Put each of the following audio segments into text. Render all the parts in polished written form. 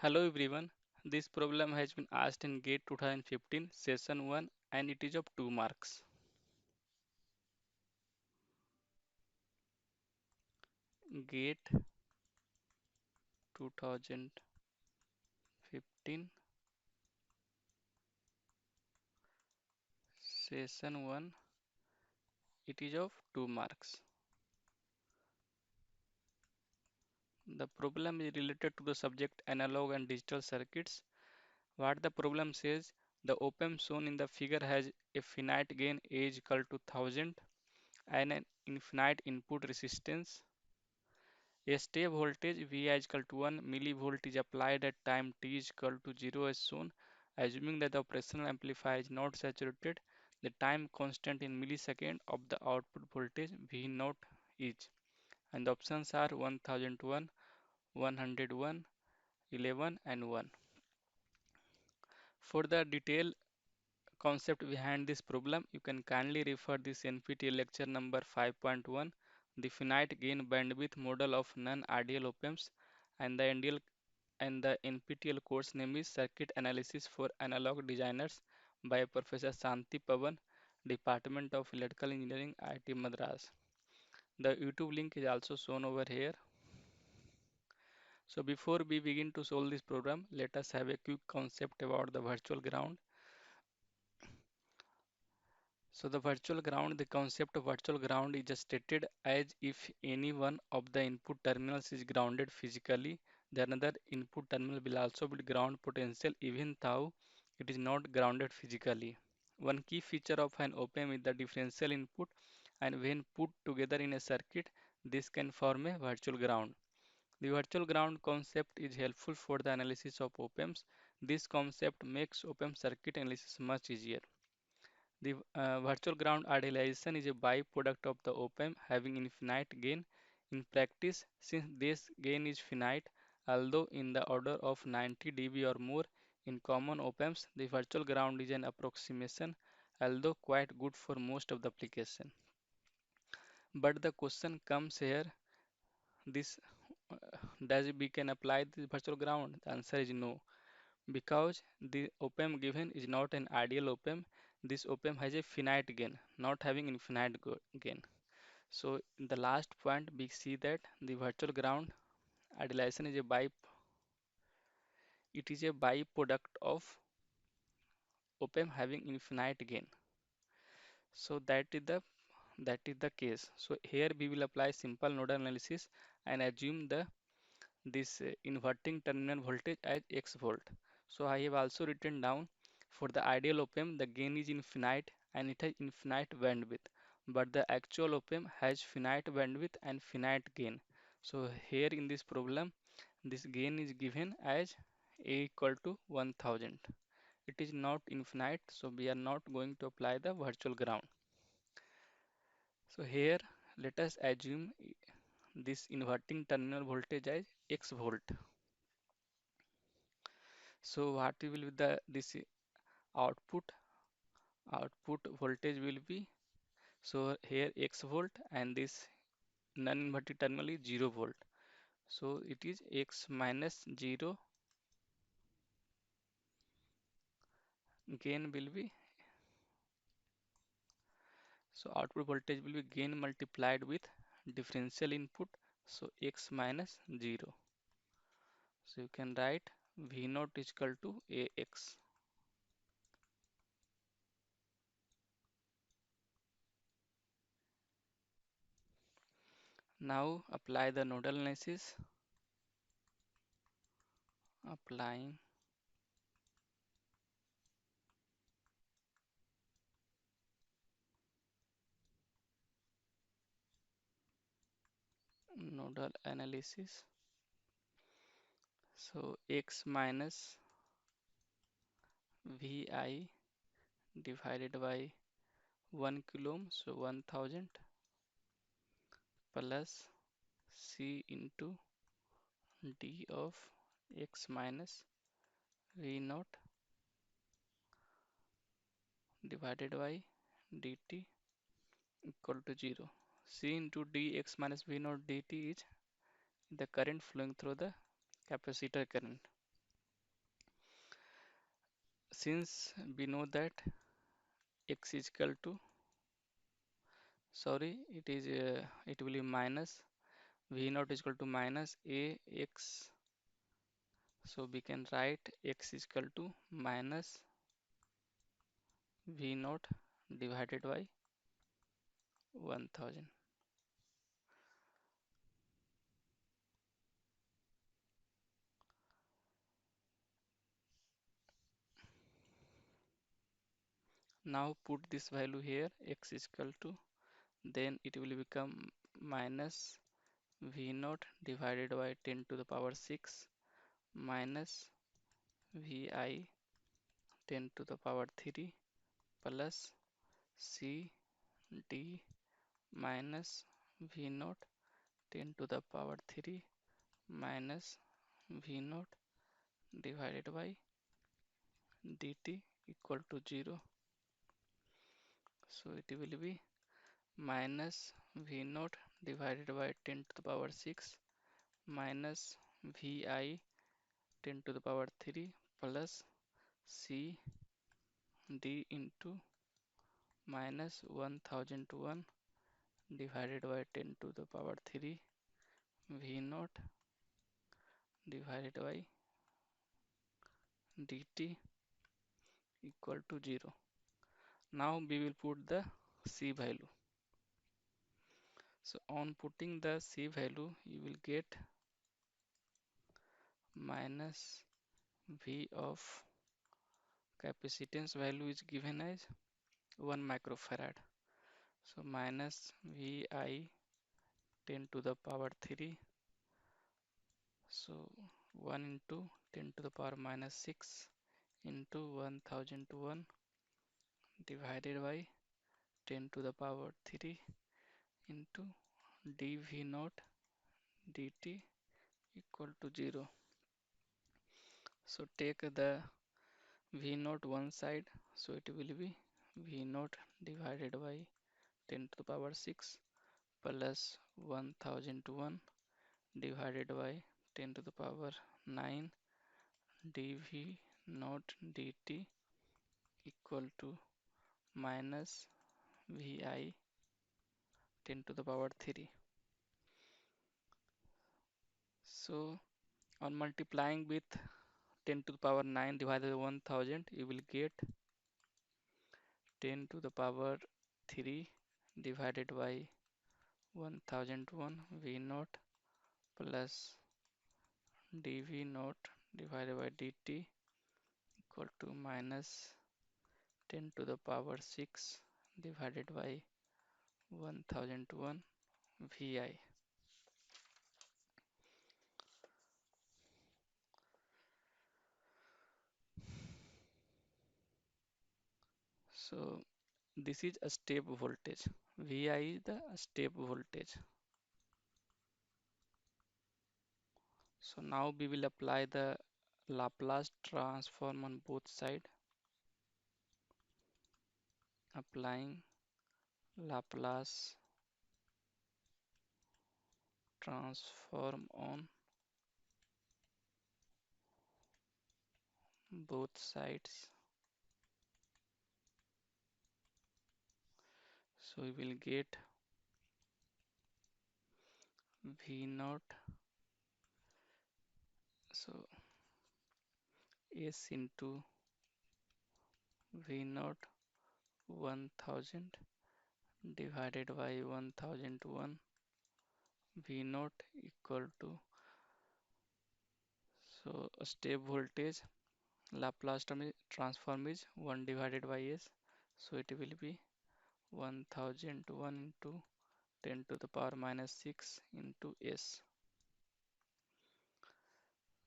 Hello everyone. This problem has been asked in GATE 2015 session 1 and it is of 2 marks. GATE 2015 session 1, it is of 2 marks. The problem is related to the subject analog and digital circuits. What the problem says, the op-amp shown in the figure has a finite gain A is equal to 1000 and an infinite input resistance. A step voltage V is equal to 1 millivolt is applied at time t is equal to 0 as shown. Assuming that the operational amplifier is not saturated, the time constant in millisecond of the output voltage V naught is. And the options are 1001, 101, 11 and 1. For the detailed concept behind this problem, you can kindly refer this NPTEL lecture number 5.1, the finite gain bandwidth model of non-ideal op-amps, and the NPTEL course name is Circuit Analysis for Analog Designers by Professor Shanti Pavan, Department of Electrical Engineering, IIT Madras. The YouTube link is also shown over here. So before we begin to solve this program, let us have a quick concept about the virtual ground. So the concept of virtual ground is just stated as if any one of the input terminals is grounded physically, the another input terminal will also be ground potential even though it is not grounded physically. One key feature of an op-amp is the differential input, and when put together in a circuit, this can form a virtual ground. The virtual ground concept is helpful for the analysis of op-amps. This concept makes op-amp circuit analysis much easier. The virtual ground idealization is a byproduct of the op-amp having infinite gain. In practice, since this gain is finite, although in the order of 90 dB or more, in common op-amps, the virtual ground is an approximation, although quite good for most of the application. But the question comes here, this does we can apply the virtual ground? The answer is no. Because the op-amp given is not an ideal op-amp, this op-amp has a finite gain, not having infinite gain. So in the last point, we see that the virtual ground idealization is it is a byproduct of op-amp having infinite gain. So that is the case. So here we will apply simple nodal analysis and assume this inverting terminal voltage as X volt. So I have also written down for the ideal op-amp the gain is infinite and it has infinite bandwidth, but the actual op-amp has finite bandwidth and finite gain. So here in this problem this gain is given as A equal to 1000. It is not infinite, so we are not going to apply the virtual ground. So here let us assume this inverting terminal voltage as X volt. So what will be the this output output voltage will be, so here X volt and this non-inverted terminal is 0 volt. So it is X minus 0, gain will be, so output voltage will be gain multiplied with differential input, so X minus 0. So you can write V naught is equal to AX. Now apply the nodal analysis. Applying nodal analysis. So X minus Vi divided by 1 kilo ohm, so 1000 plus C into D of X minus V naught divided by dt equal to 0. C into D X minus V naught dt is the current flowing through the capacitor current. since we know that x is equal to, sorry, it will be minus v naught is equal to minus a x, so we can write x is equal to minus v naught divided by 1000. Now put this value here, x is equal to, then it will become minus v naught divided by 10 to the power 6 minus vi 10 to the power 3 plus c d minus v naught 10 to the power 3 minus v naught divided by dt equal to 0. So it will be minus v naught divided by 10 to the power 6 minus vi 10 to the power 3 plus c d into minus 1001 divided by 10 to the power 3 v naught divided by dt equal to 0. Now we will put the c value. So on putting the c value, you will get minus v of capacitance value is given as 1 microfarad. So minus vi 10 to the power 3. So 1 into 10 to the power minus 6 into 1001 divided by 10 to the power 3 into dv naught dt equal to 0. So take the v naught one side, so it will be v naught divided by 10 to the power 6 plus 1001 divided by 10 to the power 9 dv naught dt equal to minus vi 10 to the power 3. So on multiplying with 10 to the power 9 divided by 1000, you will get 10 to the power 3 divided by 1001 v naught plus dv naught divided by dt equal to minus 10 to the power 6 divided by 1001 vi. So this is a step voltage. Vi is the step voltage. So now we will apply the Laplace transform on both sides. Applying Laplace transform on both sides. So we will get V naught, so S into V naught 1000 divided by 1001 V naught equal to, so a step voltage Laplace transform is 1 divided by S, so it will be 1001 into 10 to the power minus 6 into S.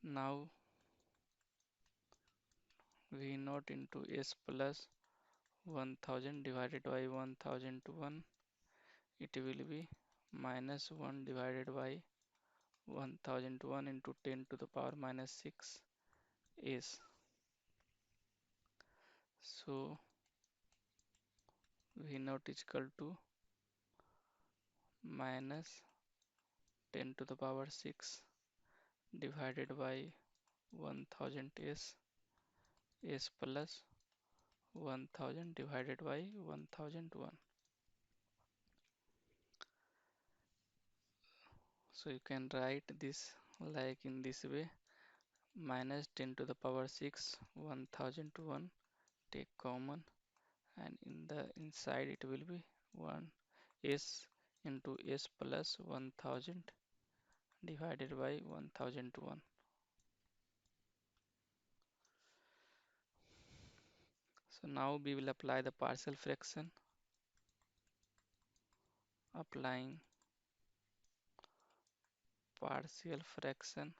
Now V naught into S plus 1000 divided by 1001, it will be minus 1 divided by 1001 into 10 to the power minus 6 S. So V naught is equal to minus 10 to the power 6 divided by 1000 S s plus 1000 divided by 1001. So you can write this like in this way: minus 10 to the power 6 1001, take common, and in the inside it will be 1 s into s plus 1000 divided by 1001. So now we will apply the partial fraction. Applying partial fraction.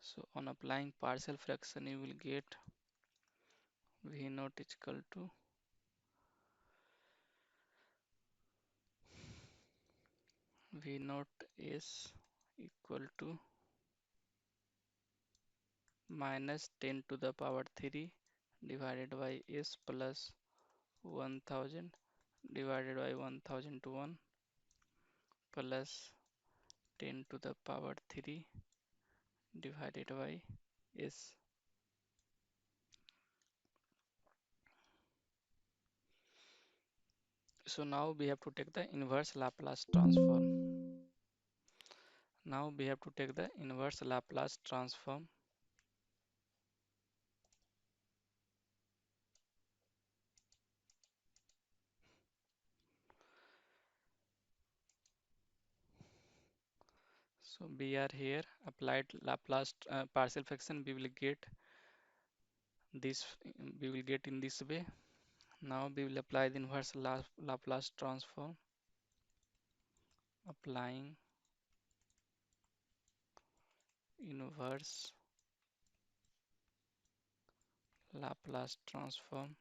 So on applying partial fraction, you will get v naught is equal to v naught is equal to minus 10 to the power 3 divided by s plus 1000 divided by 1001 plus 10 to the power 3 divided by s. So now we have to take the inverse Laplace transform. Now we have to take the inverse Laplace transform. So we are here applied Laplace partial fraction. We will get this. We will get in this way. Now we will apply the inverse Laplace transform. Applying inverse Laplace transform.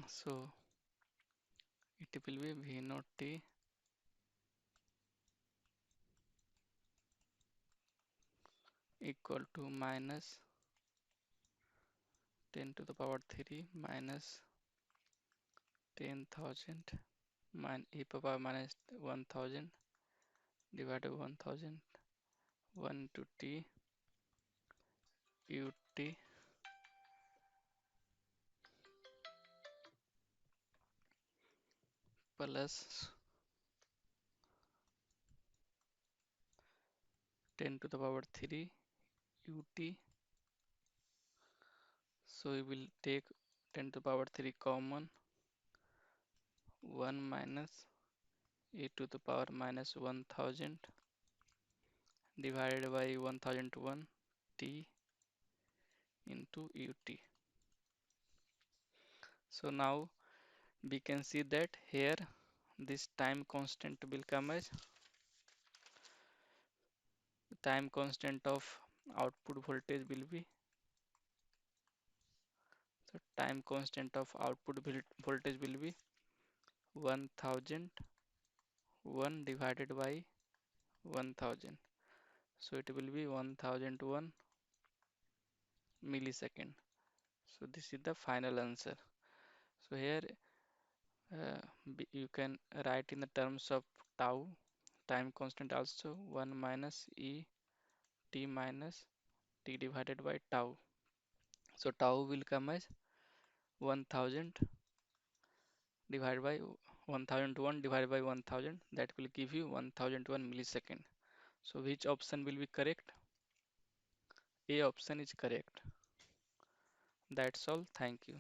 So it will be v naught t equal to minus 10 to the power 3 minus 10,000 e power minus 1000 divided by 1000 1 to t ut plus 10 to the power 3 ut. So we will take 10 to the power 3 common, 1 minus e to the power minus 1000 divided by 1001 t into ut. So now we can see that here this time constant will come as time constant of output voltage will be, so time constant of output voltage will be 1001 divided by 1000. So it will be 1001 millisecond. So this is the final answer. So here you can write in the terms of tau, time constant also 1 minus e t minus t divided by tau. So tau will come as 1000 divided by 1001 divided by 1000, that will give you 1001 millisecond. So which option will be correct? A option is correct. That's all. Thank you.